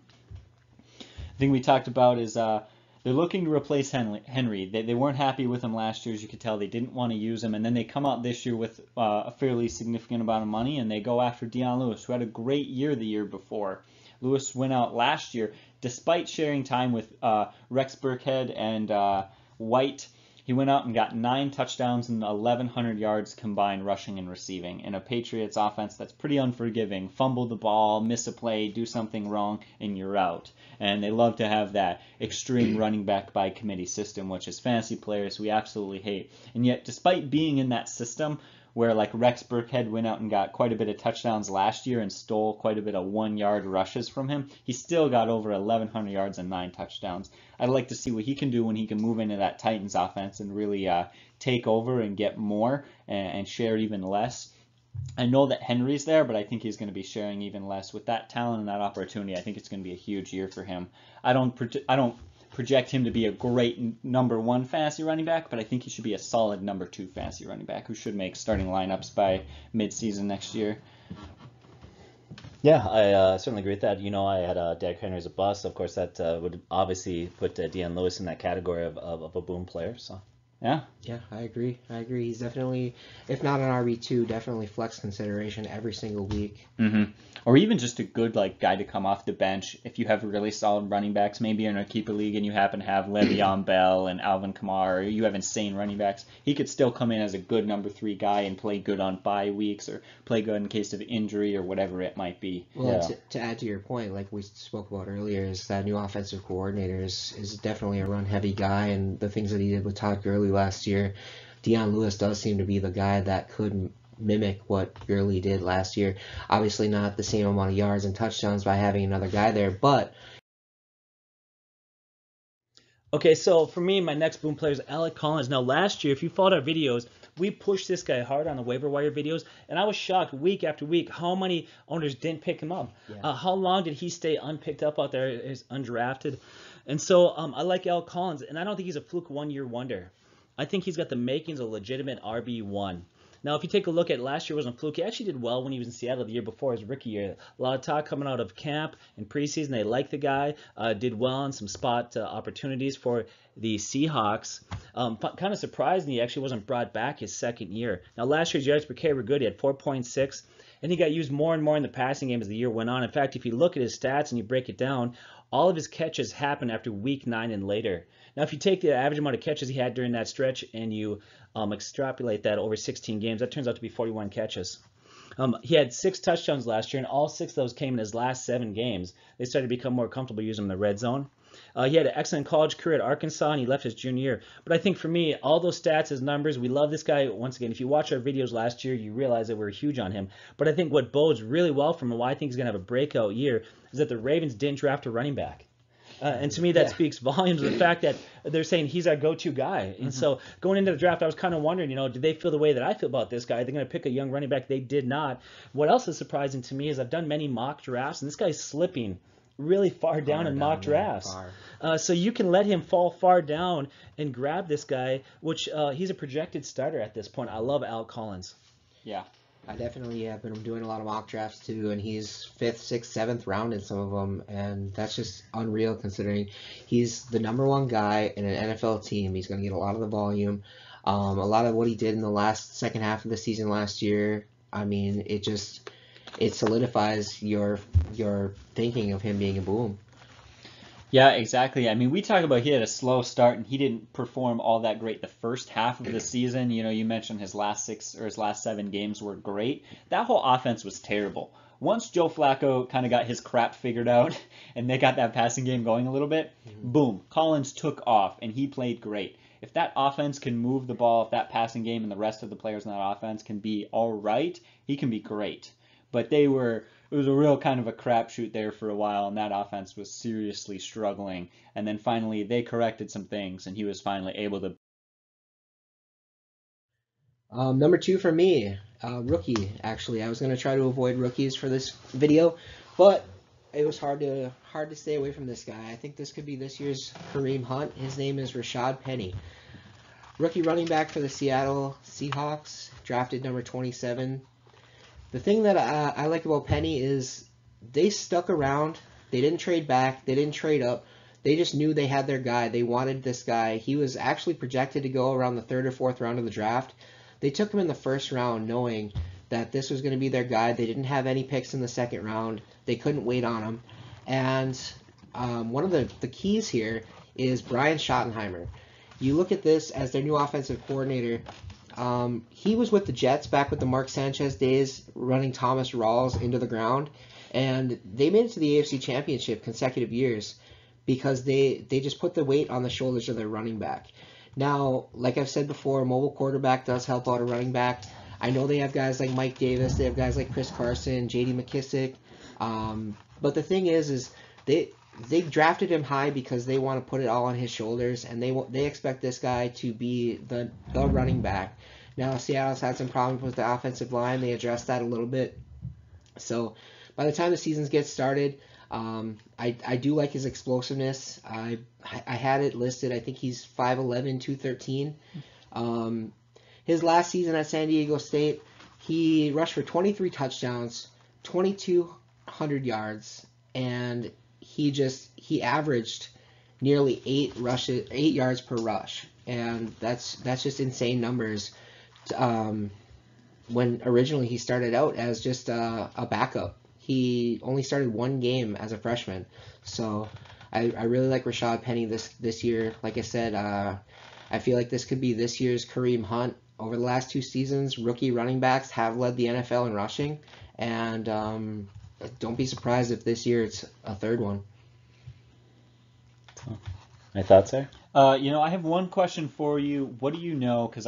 thing we talked about is they're looking to replace Henry. They weren't happy with him last year, as you could tell. They didn't want to use him, and then they come out this year with a fairly significant amount of money, and they go after Dion Lewis, who had a great year the year before. Lewis went out last year, despite sharing time with Rex Burkhead and White. He went out and got 9 touchdowns and 1,100 yards combined rushing and receiving in a Patriots offense that's pretty unforgiving. Fumble the ball, miss a play, do something wrong, and you're out. And they love to have that extreme running back by committee system, which as fantasy players we absolutely hate. And yet, despite being in that system, where like Rex Burkhead went out and got quite a bit of touchdowns last year and stole quite a bit of 1-yard rushes from him, he still got over 1,100 yards and 9 touchdowns. I'd like to see what he can do when he can move into that Titans offense and really take over and get more and share even less. I know that Henry's there, but I think he's going to be sharing even less. With that talent and that opportunity, I think it's going to be a huge year for him. I don't project him to be a great number 1 fantasy running back, but I think he should be a solid number 2 fantasy running back who should make starting lineups by mid-season next year. Yeah, I certainly agree with that. I had Derrick Henry as a bust. Of course, that would obviously put Dion Lewis in that category of a boom player. So. Yeah, I agree. He's definitely, if not an RB2, definitely flex consideration every single week. Mm-hmm. Or even just a good guy to come off the bench. If you have really solid running backs, maybe in a keeper league and you happen to have Le'Veon Bell and Alvin Kamara, or you have insane running backs, he could still come in as a good number 3 guy and play good on bye weeks or play good in case of injury or whatever it might be. Well, to add to your point, like we spoke about earlier, is that new offensive coordinator is definitely a run-heavy guy, and the things that he did with Todd Gurley last year, Dion Lewis does seem to be the guy that could mimic what Gurley did last year. Obviously not the same amount of yards and touchdowns by having another guy there, but... Okay, so for me, my next boom player is Alec Collins. Now, last year, if you followed our videos, we pushed this guy hard on the waiver wire videos, and I was shocked week after week how many owners didn't pick him up. Yeah. How long did he stay unpicked up out there as undrafted? And so I like Alec Collins, and I don't think he's a fluke one-year wonder. I think he's got the makings of a legitimate RB1. Now, if you take a look at last year, wasn't a fluke. He actually did well when he was in Seattle the year before his rookie year. A lot of talk coming out of camp and preseason. They liked the guy. Did well on some spot opportunities for the Seahawks. Kind of surprising he actually wasn't brought back his second year. Now, last year's yards per carry were good. He had 4.6. And he got used more and more in the passing game as the year went on. In fact, if you look at his stats and you break it down, all of his catches happened after week 9 and later. Now, if you take the average amount of catches he had during that stretch and you extrapolate that over 16 games, that turns out to be 41 catches. He had 6 touchdowns last year, and all 6 of those came in his last 7 games. They started to become more comfortable using him in the red zone. He had an excellent college career at Arkansas, and he left his junior year. But I think for me, all those stats, his numbers, we love this guy. Once again, if you watch our videos last year, you realize that we're huge on him. But I think what bodes really well for him and why I think he's going to have a breakout year is that the Ravens didn't draft a running back. And to me, that speaks volumes of the fact that they're saying he's our go-to guy. And so going into the draft, I was kind of wondering, did they feel the way that I feel about this guy? They're going to pick a young running back. They did not. What else is surprising to me is I've done many mock drafts, and this guy's slipping really far down in mock drafts. So you can let him fall far down and grab this guy, which he's a projected starter at this point. I love Al Collins. Yeah. I definitely have been doing a lot of mock drafts too, and he's 5th, 6th, 7th round in some of them, and that's just unreal considering he's the #1 guy in an NFL team. He's going to get a lot of the volume, a lot of what he did in the second half of the season last year. I mean, it solidifies your thinking of him being a boom. Yeah, exactly. I mean, we talk about he had a slow start and he didn't perform all that great the first half of the season. You mentioned his last 6 or his last 7 games were great. That whole offense was terrible. Once Joe Flacco kind of got his crap figured out and they got that passing game going a little bit, boom, Collins took off and he played great. If that offense can move the ball, if that passing game and the rest of the players in that offense can be all right, he can be great. But it was a real kind of a crapshoot there for a while, and that offense was seriously struggling. And then finally, they corrected some things, and he was finally able to. Number 2 for me, rookie. Actually, I was going to try to avoid rookies for this video, but it was hard to stay away from this guy. I think this could be this year's Kareem Hunt. His name is RISHAAD Penny, rookie running back for the Seattle Seahawks, drafted number 27. The thing that I like about Penny is they stuck around. They didn't trade back. They didn't trade up. They just knew they had their guy. They wanted this guy. He was actually projected to go around the 3rd or 4th round of the draft. They took him in the 1st round knowing that this was going to be their guy. They didn't have any picks in the 2nd round. They couldn't wait on him. And one of the keys here is Brian Schottenheimer. You look at this as their new offensive coordinator. He was with the Jets back with the Mark Sanchez days, running Thomas Rawls into the ground, and they made it to the AFC Championship consecutive years because they just put the weight on the shoulders of their running back. Now, like I've said before, a mobile quarterback does help out a running back. I know they have guys like Mike Davis, they have guys like Chris Carson, J.D. McKissick, but the thing is they drafted him high because they want to put it all on his shoulders, and they expect this guy to be the running back. Now, Seattle's had some problems with the offensive line. They addressed that a little bit. So by the time the seasons get started, I do like his explosiveness. I had it listed. I think he's 5'11", 213. His last season at San Diego State, he rushed for 23 touchdowns, 2,200 yards, and he averaged nearly 8 yards per rush, and that's just insane numbers. When originally he started out as just a backup, he only started 1 game as a freshman. So I really like RISHAAD Penny this year. Like I said, I feel like this could be this year's Kareem Hunt. Over the last 2 seasons, rookie running backs have led the NFL in rushing, and don't be surprised if this year it's a 3rd one. My thoughts there? I have one question for you. What do you know? Because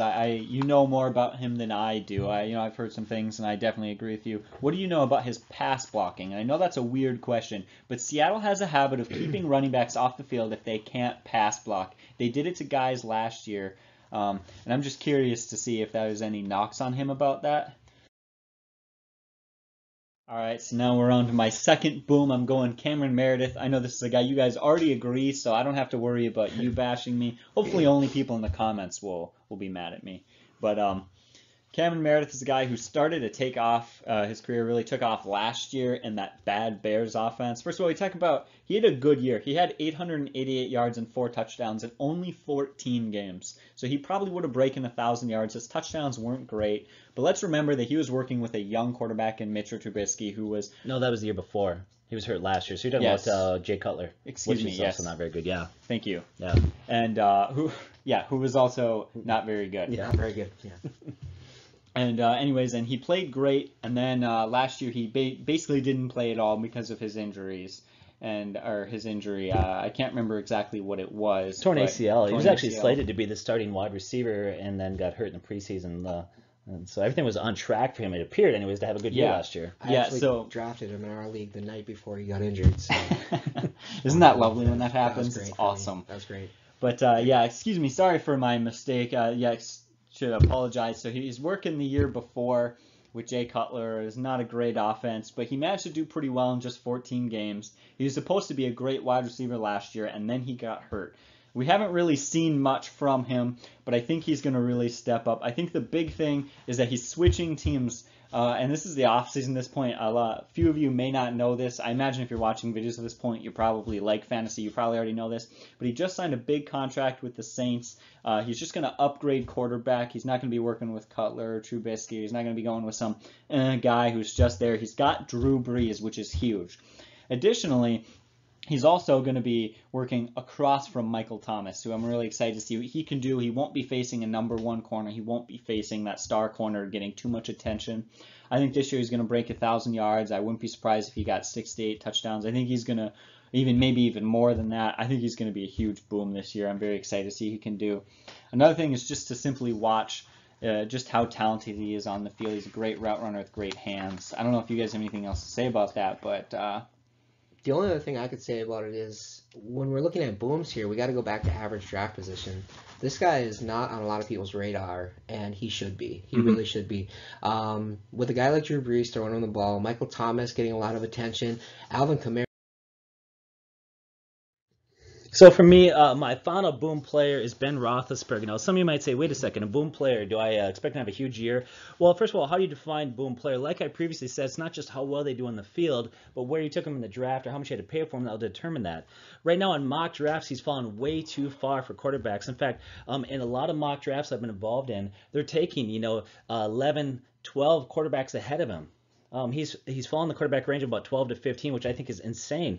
you know more about him than I do. I've heard some things, and I definitely agree with you. What do you know about his pass blocking? And I know that's a weird question, but Seattle has a habit of keeping running backs off the field if they can't pass block. They did it to guys last year, and I'm just curious to see if there's any knocks on him about that. All right, so now we're on to my second boom. I'm going Cameron Meredith. I know this is a guy you guys already agree, so I don't have to worry about you bashing me. Hopefully only people in the comments will be mad at me. But Cameron Meredith is a guy who started to take off. His career really took off last year in that bad Bears offense. First of all, he had a good year. He had 888 yards and 4 touchdowns in only 14 games. So he probably would have broken 1,000 yards. His touchdowns weren't great. But let's remember that he was working with a young quarterback in Mitchell Trubisky who was... No, that was the year before. He was hurt last year. So you're talking about Jay Cutler. Excuse me, which is yes. also not very good, yeah. Thank you. Yeah. And who was also not very good. Yeah, not very good, yeah. And and he played great. And then last year he basically didn't play at all because of his injuries. or his injury. I can't remember exactly what it was. Torn ACL. He was actually ACL. slated to be the starting wide receiver and then got hurt in the preseason. And so everything was on track for him, it appeared, anyways, to have a good year last year. I actually drafted him in our league the night before he got injured. So. Isn't that lovely when that happens? That it's awesome. That was great. But excuse me, sorry for my mistake. Should apologize. So he's working the year before with Jay Cutler. It's not a great offense, but he managed to do pretty well in just 14 games. He was supposed to be a great wide receiver last year, and then he got hurt. We haven't really seen much from him, but I think he's going to really step up. I think the big thing is that he's switching teams, and this is the offseason at this point. A few of you may not know this. I imagine if you're watching videos at this point, you probably like fantasy. You probably already know this. But he just signed a big contract with the Saints. He's just going to upgrade quarterback. He's not going to be working with Cutler or Trubisky. He's not going to be going with some guy who's just there. He's got Drew Brees, which is huge. Additionally, he's also going to be working across from Michael Thomas, who I'm really excited to see what he can do. He won't be facing a number one corner. He won't be facing that star corner getting too much attention. I think this year he's going to break 1,000 yards. I wouldn't be surprised if he got 6 to 8 touchdowns. I think he's going to maybe even more than that. I think he's going to be a huge boom this year. I'm very excited to see what he can do. Another thing is just to simply watch just how talented he is on the field. He's a great route runner with great hands. I don't know if you guys have anything else to say about that, but the only other thing I could say about it is when we're looking at booms here, we got to go back to average draft position. This guy is not on a lot of people's radar, and he should be. He really should be. With a guy like Drew Brees throwing on the ball, Michael Thomas getting a lot of attention, Alvin Kamara. So for me, my final boom player is Ben Roethlisberger. Now, some of you might say, wait a second, a boom player, do I expect to have a huge year? Well, first of all, how do you define boom player? Like I previously said, it's not just how well they do on the field, but where you took them in the draft or how much you had to pay for them that will determine that. Right now in mock drafts, he's fallen way too far for quarterbacks. In fact, in a lot of mock drafts I've been involved in, they're taking, 11, 12 quarterbacks ahead of him. He's fallen the quarterback range of about 12 to 15, which I think is insane.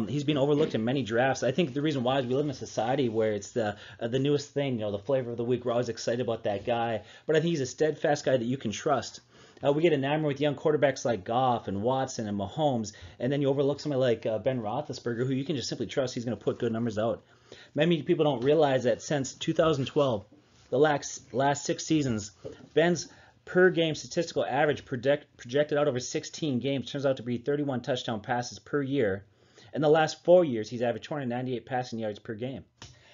He's been overlooked in many drafts. I think the reason why is we live in a society where it's the newest thing, the flavor of the week. We're always excited about that guy. But I think he's a steadfast guy that you can trust. We get enamored with young quarterbacks like Goff and Watson and Mahomes, and then you overlook somebody like Ben Roethlisberger, who you can just simply trust he's going to put good numbers out. Many people don't realize that since 2012, the last 6 seasons, Ben's per-game statistical average projected out over 16 games turns out to be 31 touchdown passes per year. In the last 4 years, he's averaged 298 passing yards per game.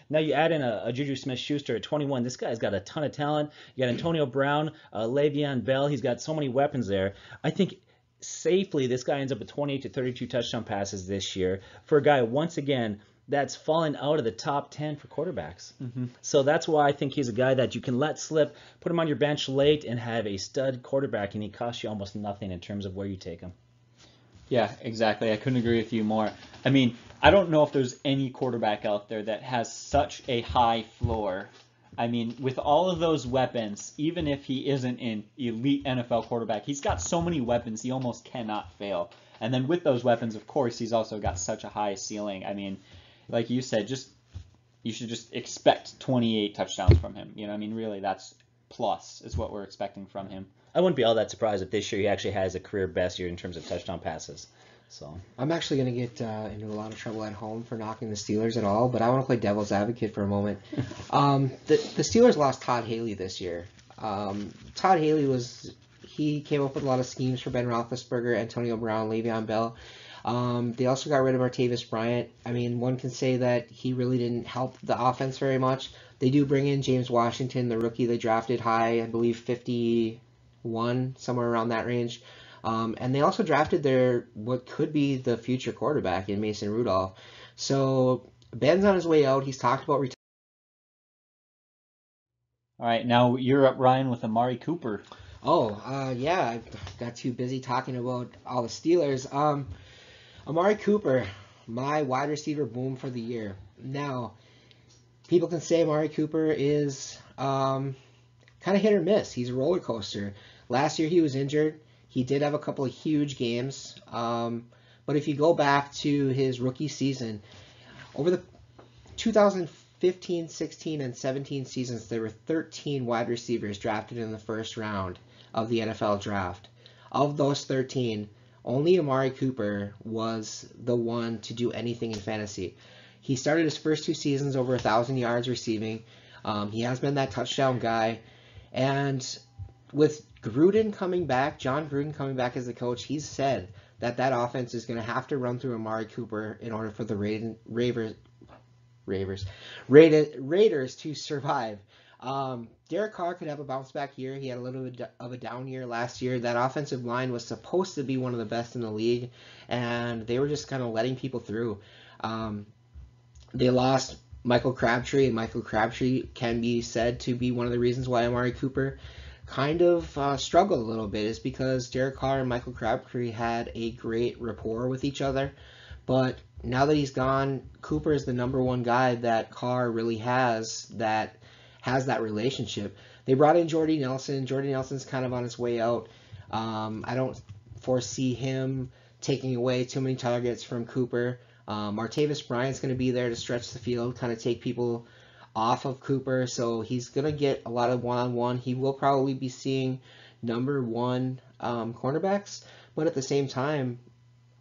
Now you add in a Juju Smith-Schuster at 21. This guy's got a ton of talent. You got Antonio Brown, Le'Veon Bell. He's got so many weapons there. I think safely this guy ends up with 28 to 32 touchdown passes this year for a guy, once again, that's fallen out of the top 10 for quarterbacks. So that's why I think he's a guy that you can let slip, put him on your bench late, and have a stud quarterback, and he costs you almost nothing in terms of where you take him. Yeah, exactly. I couldn't agree with you more. I mean, I don't know if there's any quarterback out there that has such a high floor. I mean, with all of those weapons, even if he isn't an elite NFL quarterback, he's got so many weapons he almost cannot fail. And then with those weapons, of course, he's also got such a high ceiling. I mean, like you said, you should just expect 28 touchdowns from him. Really, that's plus is what we're expecting from him. I wouldn't be all that surprised if this year he actually has a career best year in terms of touchdown passes. So I'm actually going to get into a lot of trouble at home for knocking the Steelers at all, but I want to play devil's advocate for a moment. The Steelers lost Todd Haley this year. Todd Haley he came up with a lot of schemes for Ben Roethlisberger, Antonio Brown, Le'Veon Bell. They also got rid of Martavis Bryant. I mean, one can say that he really didn't help the offense very much. They do bring in James Washington, the rookie they drafted high, I believe 51, somewhere around that range. And they also drafted what could be the future quarterback in Mason Rudolph. So Ben's on his way out. He's talked about retiring. All right, now you're up, Ryan, with Amari Cooper. Yeah, I got too busy talking about all the Steelers. Amari Cooper, my wide receiver boom for the year. Now, people can say Amari Cooper is kind of hit or miss. He's a roller coaster. Last year he was injured. He did have a couple of huge games. But if you go back to his rookie season, over the 2015, 16, and 17 seasons, there were 13 wide receivers drafted in the first round of the NFL draft. Of those 13, only Amari Cooper was the one to do anything in fantasy. He started his first 2 seasons over 1,000 yards receiving. He has been that touchdown guy. And with Gruden coming back, John Gruden coming back as the coach, he's said that offense is going to have to run through Amari Cooper in order for the Raiders to survive. Derek Carr could have a bounce back year. He had a little bit of a down year last year. That offensive line was supposed to be one of the best in the league, and they were just kind of letting people through. They lost Michael Crabtree, and Michael Crabtree can be said to be one of the reasons why Amari Cooper kind of struggled a little bit, is because Derek Carr and Michael Crabtree had a great rapport with each other. But now that he's gone, Cooper is the number one guy that Carr really has that relationship. They brought in Jordy Nelson. Jordy Nelson's kind of on his way out. I don't foresee him taking away too many targets from Cooper. Martavis Bryant's going to be there to stretch the field, kind of take people off of Cooper, so he's going to get a lot of one-on-one. He will probably be seeing number 1 cornerbacks, but at the same time,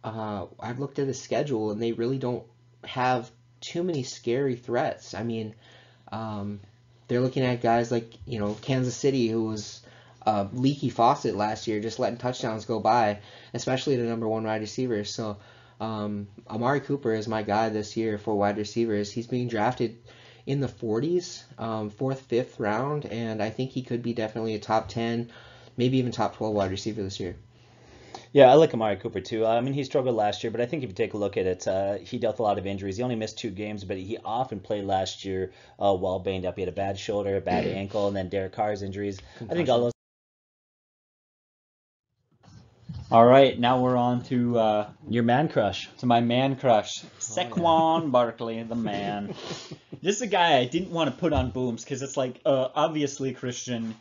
I've looked at his schedule, and they really don't have too many scary threats. I mean, they're looking at guys like, Kansas City, who was a leaky faucet last year, just letting touchdowns go by, especially the number 1 wide receivers. So Amari Cooper is my guy this year for wide receivers. He's being drafted in the 40s, 4th, 5th round, and I think he could be definitely a top 10, maybe even top 12 wide receiver this year. Yeah, I like Amari Cooper too. I mean, he struggled last year, but I think if you take a look at it, he dealt a lot of injuries. He only missed 2 games, but he often played last year while banged up. He had a bad shoulder, a bad ankle, and then Derek Carr's injuries. Concussion. I think all those. All right, now we're on to Your man crush. to my man crush, SEQUON Barkley, the man. This is a guy I didn't want to put on Booms because it's like, obviously, Christian,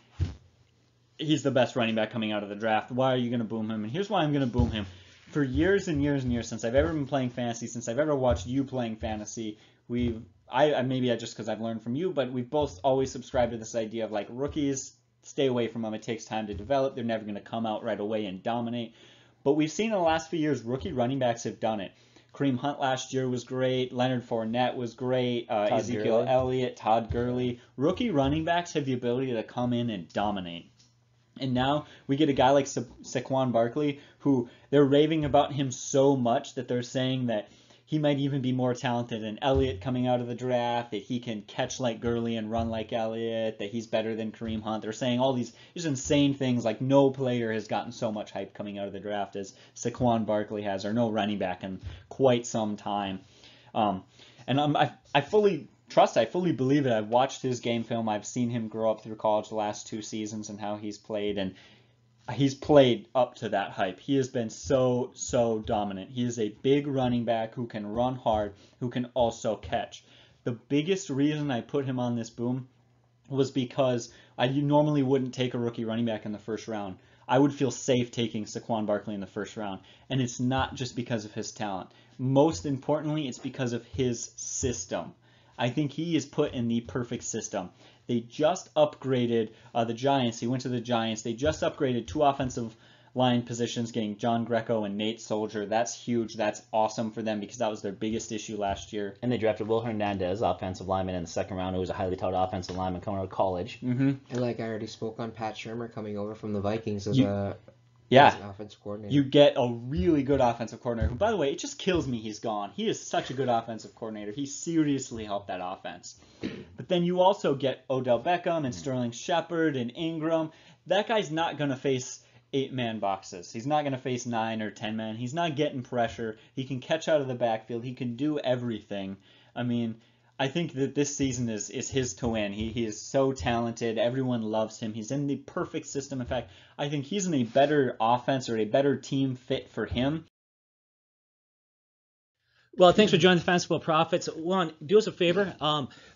he's the best running back coming out of the draft. Why are you going to boom him? And here's why I'm going to boom him. For years and years and years, since I've ever been playing fantasy, since I've ever watched you playing fantasy, maybe just because I've learned from you, but we've both always subscribed to this idea of like rookies, stay away from them. It takes time to develop. They're never going to come out right away and dominate. But we've seen in the last few years, rookie running backs have done it. Kareem Hunt last year was great. Leonard Fournette was great. Ezekiel Elliott, Todd Gurley. Rookie running backs have the ability to come in and dominate. And now we get a guy like SEQUON Barkley, who they're raving about him so much that they're saying that he might even be more talented than Elliott coming out of the draft, that he can catch like Gurley and run like Elliott, that he's better than Kareem Hunt. They're saying all these just insane things, like no player has gotten so much hype coming out of the draft as SEQUON Barkley has, or no running back in quite some time. And I fully trust, I fully believe it. I've watched his game film. I've seen him grow up through college the last 2 seasons and how he's played, and he's played up to that hype. He has been so dominant. He is a big running back who can run hard, who can also catch. The biggest reason I put him on this boom was because you normally wouldn't take a rookie running back in the first round. I would feel safe taking SEQUON Barkley in the first round, and it's not just because of his talent. Most importantly, it's because of his system. I think he is put in the perfect system. They just upgraded the Giants. He went to the Giants. They just upgraded 2 offensive line positions, getting John Greco and Nate Soldier. That's huge. That's awesome for them because that was their biggest issue last year. And they drafted Will Hernandez, offensive lineman, in the 2nd round, who was a highly touted offensive lineman coming out of college. Mm-hmm. And like I already spoke on, Pat Shurmur coming over from the Vikings as an offensive coordinator. You get a really good offensive coordinator who, by the way, it just kills me he's gone. He is such a good offensive coordinator. He seriously helped that offense. But then you also get Odell Beckham and Sterling Shepard and Ingram. That guy's not going to face 8-man boxes. He's not going to face 9 or 10-man. He's not getting pressure. He can catch out of the backfield. He can do everything. I mean, I think that this season is his to win. He is so talented. Everyone loves him. He's in the perfect system. In fact, I think he's in a better offense or a better team fit for him. Well, thanks for joining the Fantasy Football Profits. One, do us a favor.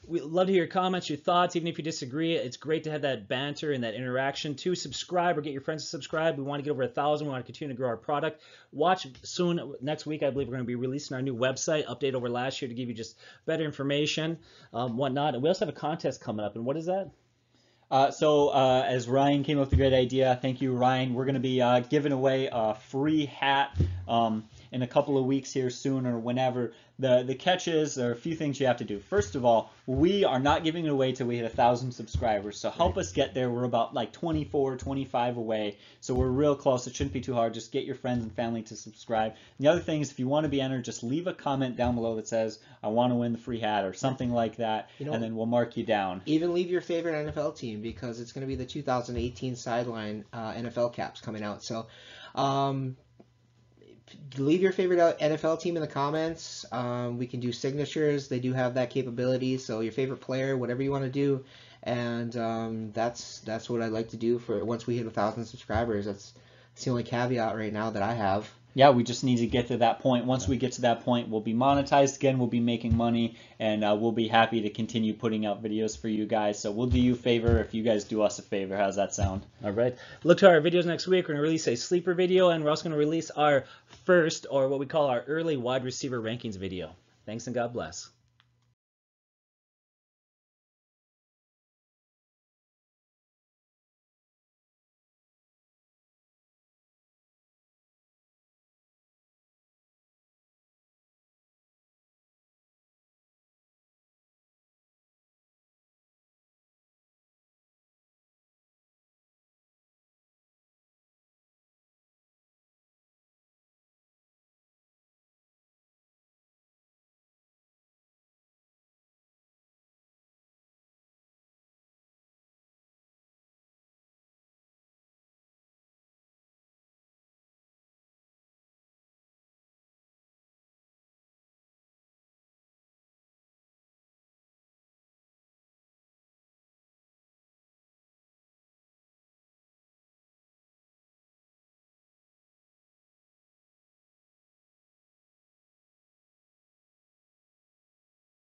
We'd love to hear your comments, your thoughts, even if you disagree. It's great to have that banter and that interaction. 2, subscribe or get your friends to subscribe. We want to get over 1,000. We want to continue to grow our product. Watch soon. Next week, I believe we're going to be releasing our new website, update over last year to give you just better information, whatnot. And we also have a contest coming up. And what is that? As Ryan came up with a great idea, thank you, Ryan. We're going to be giving away a free hat in a couple of weeks here soon or whenever. The catch is, there are a few things you have to do. First of all, we are not giving it away till we hit 1,000 subscribers. So help us get there. We're about like 24, 25 away. So we're real close. It shouldn't be too hard. Just get your friends and family to subscribe. And the other thing is, if you want to be entered, just leave a comment down below that says, I want to win the free hat or something like that. And then we'll mark you down. Even leave your favorite NFL team, because it's going to be the 2018 sideline NFL caps coming out. So leave your favorite NFL team in the comments. We can do signatures. They do have that capability. So your favorite player, whatever you want to do. And that's what I'd like to do for once we hit 1,000 subscribers. That's the only caveat right now that I have. Yeah, we just need to get to that point. Once we get to that point, we'll be monetized again, we'll be making money, and we'll be happy to continue putting out videos for you guys. So we'll do you a favor if you guys do us a favor. How's that sound? All right. Look to our videos next week. We're going to release a sleeper video, and we're also going to release our first, or what we call our early wide receiver rankings video. Thanks, and God bless.